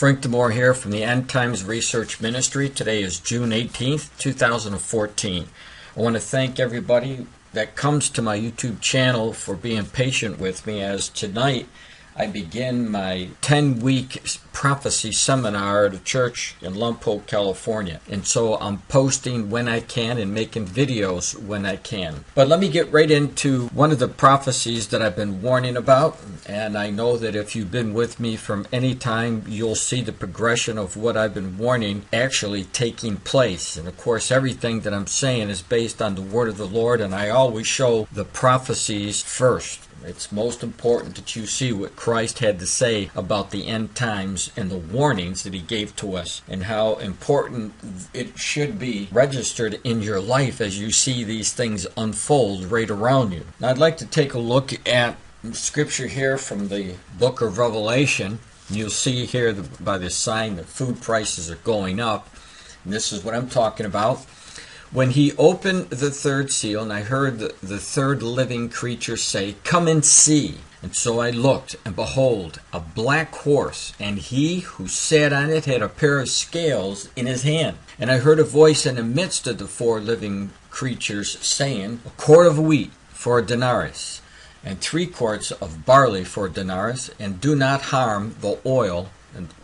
Frank DiMora here from the End Times Research Ministry. Today is June 18th, 2014. I want to thank everybody that comes to my YouTube channel for being patient with me, as tonight I begin my 10-week prophecy seminar at a church in Lompoc, California. And so I'm posting when I can and making videos when I can. But let me get right into one of the prophecies that I've been warning about. And I know that if you've been with me from any time, you'll see the progression of what I've been warning actually taking place. And of course, everything that I'm saying is based on the word of the Lord, and I always show the prophecies first. It's most important that you see what Christ had to say about the end times and the warnings that he gave to us, and how important it should be registered in your life as you see these things unfold right around you. Now, I'd like to take a look at scripture here from the book of Revelation. You'll see here by this sign that food prices are going up. And this is what I'm talking about. When he opened the third seal, and I heard the third living creature say, "Come and see." And so I looked, and behold, a black horse, and he who sat on it had a pair of scales in his hand. And I heard a voice in the midst of the four living creatures saying, "A quart of wheat for a denarius, and 3 quarts of barley for a denarius, and do not harm the oil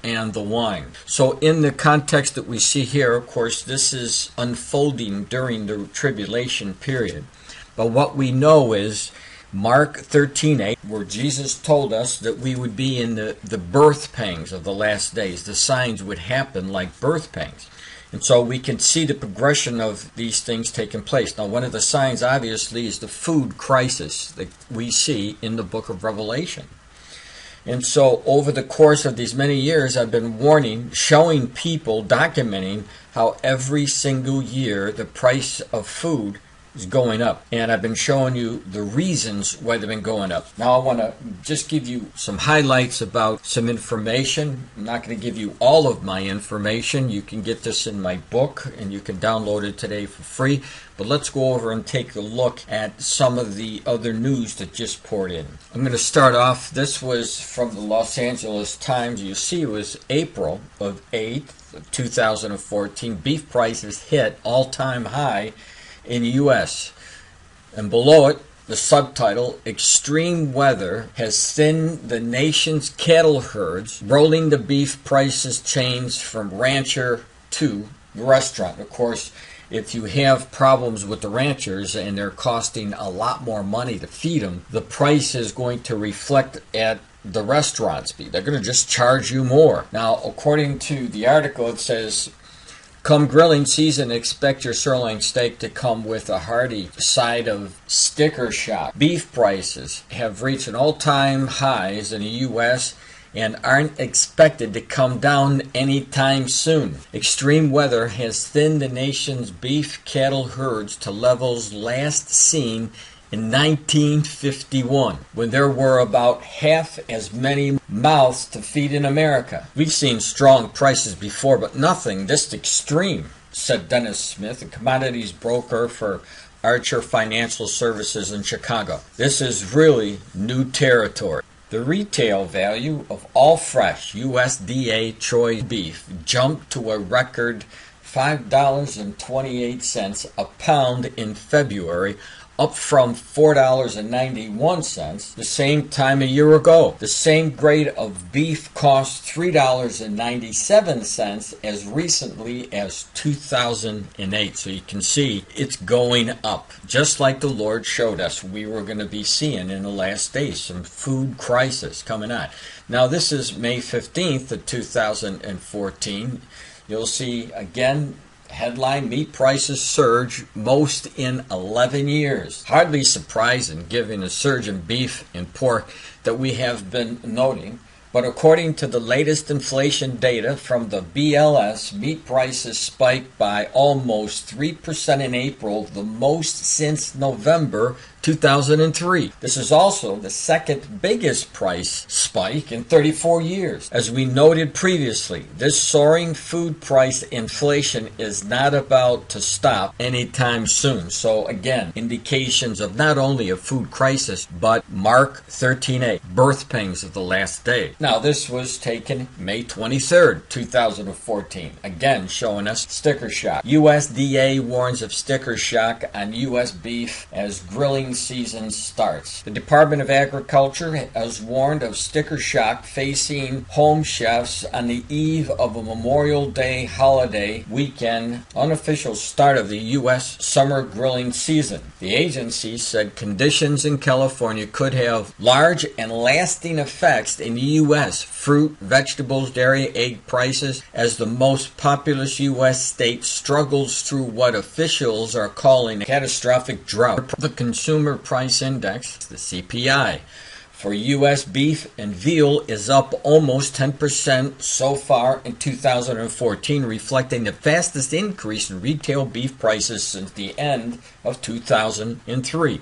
and the wine." So in the context that we see here, of course, this is unfolding during the tribulation period. But what we know is Mark 13:8, where Jesus told us that we would be in the birth pangs of the last days. The signs would happen like birth pangs. And so we can see the progression of these things taking place. Now, one of the signs, obviously, is the food crisis that we see in the book of Revelation. And so over the course of these many years, I've been warning, showing people, documenting how every single year the price of food is going up. And I've been showing you the reasons why they've been going up. Now I want to just give you some highlights about some information. I'm not going to give you all of my information. You can get this in my book, and you can download it today for free. But let's go over and take a look at some of the other news that just poured in. I'm going to start off. This was from the Los Angeles Times. You see it was April of 8th, 2014. Beef prices hit all-time high in the U.S. And below it, the subtitle, "Extreme Weather Has Thinned the Nation's Cattle Herds, Rolling the Beef Prices Chains from Rancher to Restaurant." Of course, if you have problems with the ranchers and they're costing a lot more money to feed them, the price is going to reflect at the restaurants. They're going to just charge you more. Now, according to the article, it says, "Come grilling season, expect your sirloin steak to come with a hearty side of sticker shock." Beef prices have reached an all-time highs in the U.S. and aren't expected to come down anytime soon. Extreme weather has thinned the nation's beef cattle herds to levels last seen in 1951, when there were about half as many mouths to feed in America. "We've seen strong prices before, but nothing this extreme," said Dennis Smith, a commodities broker for Archer Financial Services in Chicago. "This is really new territory." The retail value of all fresh USDA choice beef jumped to a record $5.28 a pound in February, up from $4.91 the same time a year ago. The same grade of beef cost $3.97 as recently as 2008. So you can see it's going up, just like the Lord showed us we were going to be seeing in the last days, some food crisis coming on. Now this is May 15th of 2014. You'll see again, headline, "Meat prices surge most in 11 years." Hardly surprising given the surge in beef and pork that we have been noting. But according to the latest inflation data from the BLS, meat prices spiked by almost 3% in April, the most since November 2003. This is also the second biggest price spike in 34 years. As we noted previously, this soaring food price inflation is not about to stop anytime soon. So again, indications of not only a food crisis, but Mark 13a, birth pangs of the last day. Now this was taken May 23rd, 2014. Again, showing us sticker shock. USDA warns of sticker shock on U.S. beef as grilling season starts. The Department of Agriculture has warned of sticker shock facing home chefs on the eve of a Memorial Day holiday weekend, unofficial start of the U.S. summer grilling season. The agency said conditions in California could have large and lasting effects in the U.S. fruit, vegetables, dairy, egg prices as the most populous U.S. state struggles through what officials are calling a catastrophic drought. The Consumer Price Index, the CPI, for U.S. beef and veal is up almost 10% so far in 2014, reflecting the fastest increase in retail beef prices since the end of 2003.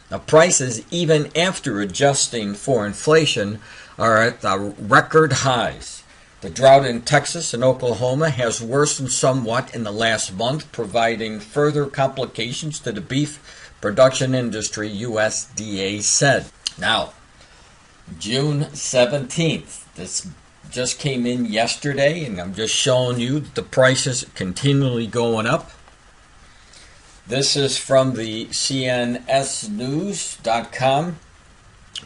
Now, prices, even after adjusting for inflation, are at the record highs. The drought in Texas and Oklahoma has worsened somewhat in the last month, providing further complications to the beef production industry, USDA said. Now, June 17th, this just came in yesterday, and I'm just showing you the prices continually going up. This is from the cnsnews.com.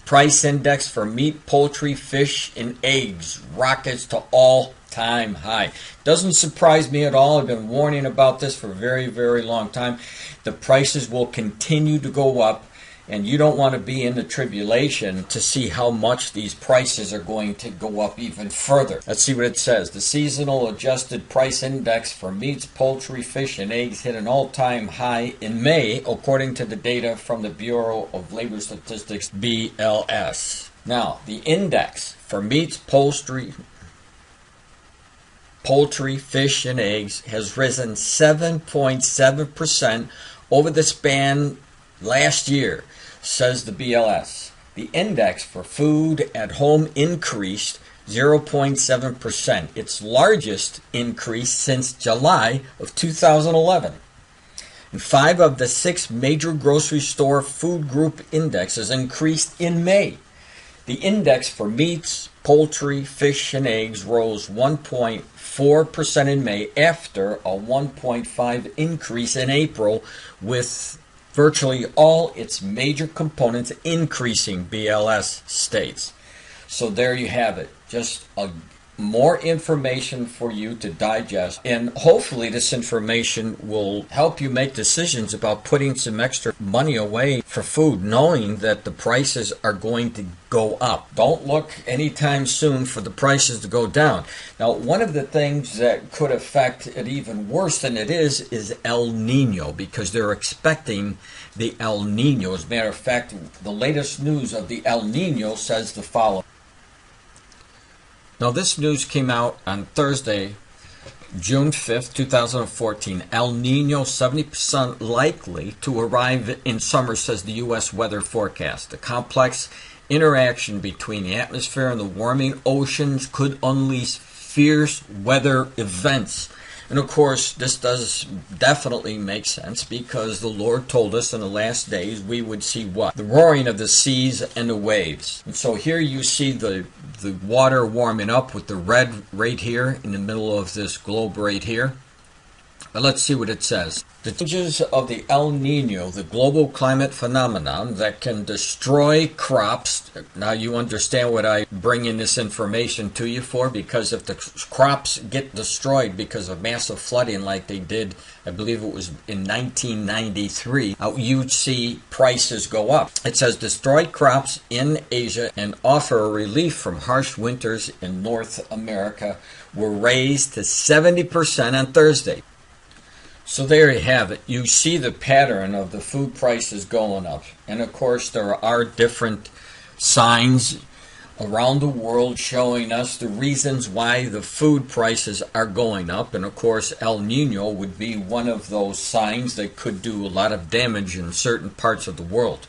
Price index for meat, poultry, fish, and eggs rockets to all-time high. Doesn't surprise me at all. I've been warning about this for a very, very long time. The prices will continue to go up, and you don't want to be in the tribulation to see how much these prices are going to go up even further. Let's see what it says. The seasonal adjusted price index for meats, poultry, fish, and eggs hit an all-time high in May, according to the data from the Bureau of Labor Statistics, BLS. Now, the index for meats, poultry, fish, and eggs has risen 7.7% over the span last year, says the BLS. The index for food at home increased 0.7%, its largest increase since July of 2011. And 5 of the 6 major grocery store food group indexes increased in May. The index for meats, poultry, fish, and eggs rose 1.4% in May after a 1.5% increase in April, with virtually all its major components increasing, BLS states. So there you have it. Just more information for you to digest. And hopefully this information will help you make decisions about putting some extra money away for food, knowing that the prices are going to go up. Don't look anytime soon for the prices to go down. Now, one of the things that could affect it even worse than it is El Nino, because they're expecting the El Nino. As a matter of fact, the latest news of the El Nino says the following. Now, this news came out on Thursday, June 5th, 2014. El Nino 70% likely to arrive in summer, says the U.S. weather forecast. The complex interaction between the atmosphere and the warming oceans could unleash fierce weather events. And of course, this does definitely make sense, because the Lord told us in the last days we would see what? The roaring of the seas and the waves. And so here you see the water warming up with the red right here in the middle of this globe right here. But let's see what it says. The changes of the El Nino, the global climate phenomenon that can destroy crops. Now you understand what I bring in this information to you for, because if the crops get destroyed because of massive flooding like they did, I believe it was in 1993, you'd see prices go up. It says destroyed crops in Asia and offer a relief from harsh winters in North America were raised to 70% on Thursday. So there you have it. You see the pattern of the food prices going up. And of course there are different signs around the world showing us the reasons why the food prices are going up. And of course, El Nino would be one of those signs that could do a lot of damage in certain parts of the world.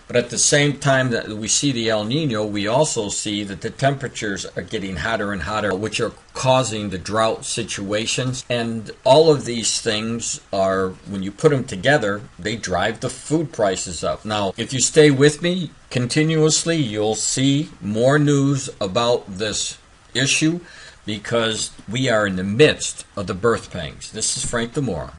But at the same time that we see the El Nino, we also see that the temperatures are getting hotter and hotter, which are causing the drought situations. And all of these things are, when you put them together, they drive the food prices up. Now, if you stay with me continuously, you'll see more news about this issue because we are in the midst of the birth pangs. This is Frank DiMora.